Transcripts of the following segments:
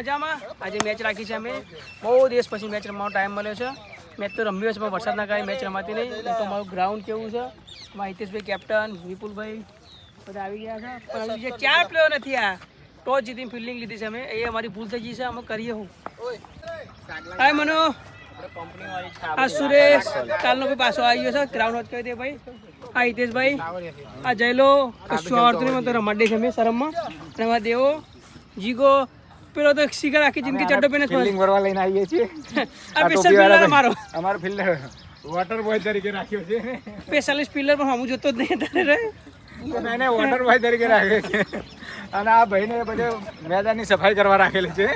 મજામાં આજે મેચ રાખી છે અમે બહુ દિવસ પછી મેચ રમવાનો ટાઈમ મળ્યો છે મેચ તો રમ્યો છે પણ વરસાદના કારણે મેચ રમાતી નહીં તો મારું ગ્રાઉન્ડ કેવું છે મારા હિતેશભાઈ કેપ્ટન વિપુલભાઈ બધા આવી ગયા છે પણ હજી 4 પ્લેયર નથી આ ટોસ જીતીને ફિલ્ડિંગ લીધી છે અમે એ અમારી ભૂલ થઈ ગઈ છે અમે કરીએ હું હાય મનો આ સુરેશ કાલનો ભાઈ પાછો આવી ગયો છે ગ્રાઉન્ડ વોચ કરી દે ભાઈ આ હિતેશભાઈ આ જયલો કશું આવડતું નહીં મને તો રમાડી છે અમે શરમમાં રમવા દેવો જીગો પેલો તો શિખર આખી જિંદગી ચડ્ડો પહેને ફિલ્ડિંગ કરવા લઈને આવીએ છીએ આ સ્પેશિયલ ફિલ્ડર અમારો ફિલ્ડર વોટર બોય તરીકે રાખ્યો છે સ્પેશિયલિસ્ટ ફિલ્ડર પણ હું જોતો જ નહીં તારે મેને વોટર બોય તરીકે રાખ્યો છે અને આ ભાઈને બધે મેદાનની સફાઈ કરવા રાખેલી છે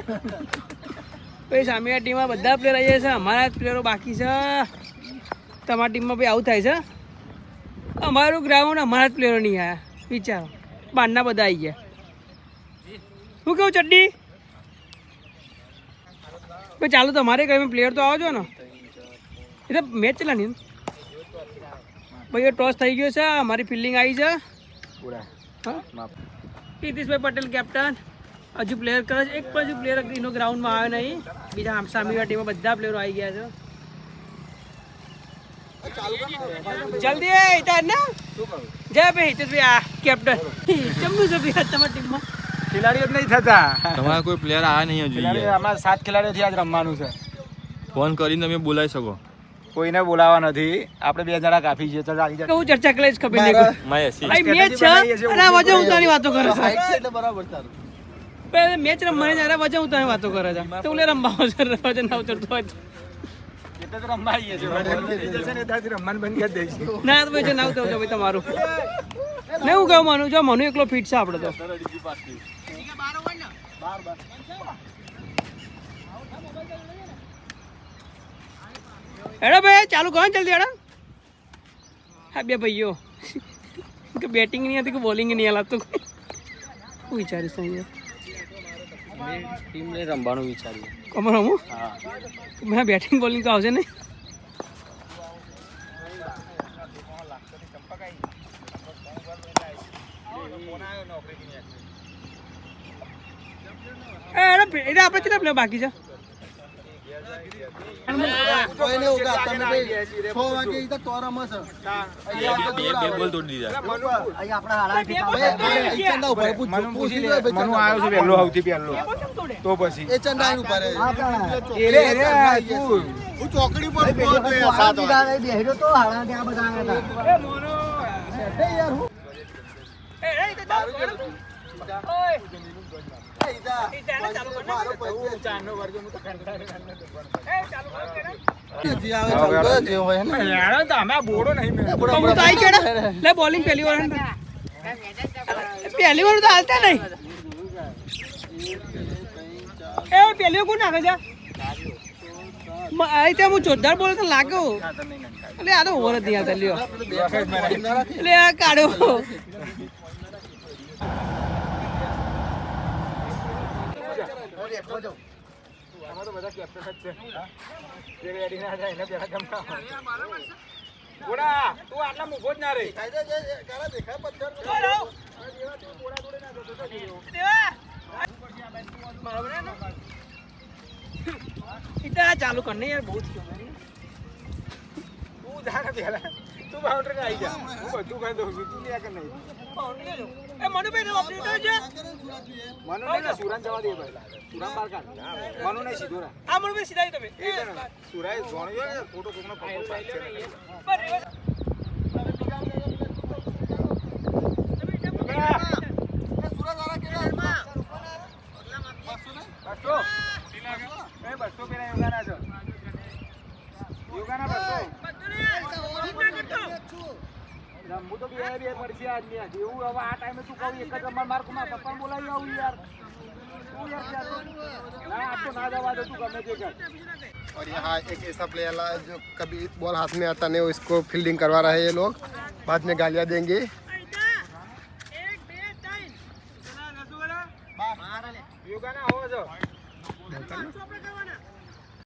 પછી સામેની ટીમમાં બધા પ્લેયર આવી છે અમારા જ પ્લેયરો બાકી છે તમારી ટીમમાં ભાઈ આવું થાય છે અમારું ગ્રાઉન્ડ અમારા જ પ્લેયરો નહીં આવ્યા વિચારો બહારના બધા આવી ગયા શું કેવું ચડ્ડી ભાઈ ચાલો તમારે કઈ પ્લેયર તો આવો છો ને એટલે મેચ ચલાની ભાઈ ટોસ થઈ ગયો છે અમારી ફિલ્ડિંગ આવી છે હા હિતેશભાઈ પટેલ કેપ્ટન હજુ પ્લેયર કરે છે એક પણ હજુ પ્લેયર એનો ગ્રાઉન્ડમાં આવ્યો નહીં બીજા સામેની ટીમમાં બધા પ્લેયરો આવી ગયા છે જલ્દી હિતેશ ને જય ભાઈ હિતેશભાઈ આ કેપ્ટન કેમનું છે ભાઈ તમારી ટીમમાં ખેલાડીઓ જ નહીં થતા તમારા કોઈ પ્લેયર આ નહીં જોઈએ અમારા 7 ખેલાડીઓથી આજ રમવાનું છે ફોન કરીને તમે બોલાવી શકો કોઈને બોલાવા નથી આપણે 2 જણા કાફી છે ચાલ આવી જા હું ચર્ચા કરે છે ખબર નહીં ભાઈ મેચ છે અને વજન ઉતારી વાતો કરે છે એટલે બરાબર તારું ભાઈ મેચ રમવાની જરા વજન ઉતારી વાતો કરે છે તો ઓલે રમવા છે વજન ના ઉતરતો હોય તો એટલે તો રમવા આવીએ છે ને રમવાનું બંધ કરી દઈશું ના તો ભાઈ ના ઉતરતો ભાઈ તમારું નહીં હું કહું માનું જો મનુ એકલો ફિટ છે આપણે તો હેડો ભાઈ ચાલુ કરો જલ્દી હેડો હા બે ભાઈઓ કે બેટિંગ નહીં હતી કે બોલિંગ નહીં હલાતું હું વિચારીશ ટીમને રમવાનું વિચાર્યું કમર હું મેં બેટિંગ બોલિંગ તો આવશે નહીં એટલે આપણે કેટલા પ્લેયર બાકી છે કોઈને ઉગા તમે ભાઈ 6 વાગે ઈ તો તોરામાં છે બે બોલ તોડી દીધા અહીંયા આપણા હાડા ઠીકા એ ચંદા ઉપર પૂછી લે મનુ આવ્યો છે પહેલો સૌથી પહેલો તો પછી એ ચંદા ઉપર એ રે તું હું ચોકડી પર પહોંચ્યો યાર 7 વાગે બેહ્યો તો હાડા ત્યાં બધા આવ્યા હતા એ મોનો એ યાર હું એ તો ચાલુ કર ઓય બોલિંગ પહેલી વાર તો હાલતા નહીં એ પહેલી કોણ નાખે છે હું જોરદાર બોલે તો લાગે એટલે આ તો ઓવર જ નહીં આવતા લ્યો એટલે આ કાઢો ચાલુ કરને યાર બહુ થયું તું જા ને પેલા તું બાઉન્ડરી આવી જા હું બધું કરી દઉં છું તું લે કે નહીં એ મનુભાઈ નો ઓપરેટર છે મનુ ને સુરાન જવા દે ભાઈ સુરાન બાર કાઢ મનુ ને સીધો રા આ મનુભાઈ સીધા તમે એ સુરાય જોણ્યો ને ફોટો કોકનો પકડ પાછળ રમવું તો બે પડશે આદમી એવું હવે આ ટાઈમે તું કહું એક જ રમવા માર કુમાર પપ્પા બોલાવી આવું યાર તું યાર ના આ તો ના દવા દે તું ગમે તે કર और यहाँ एक ऐसा प्लेयर जो कभी बॉल हाथ में आता नहीं इसको फील्डिंग करवा रहे हैं ये लोग बाद में गालियाँ देंगे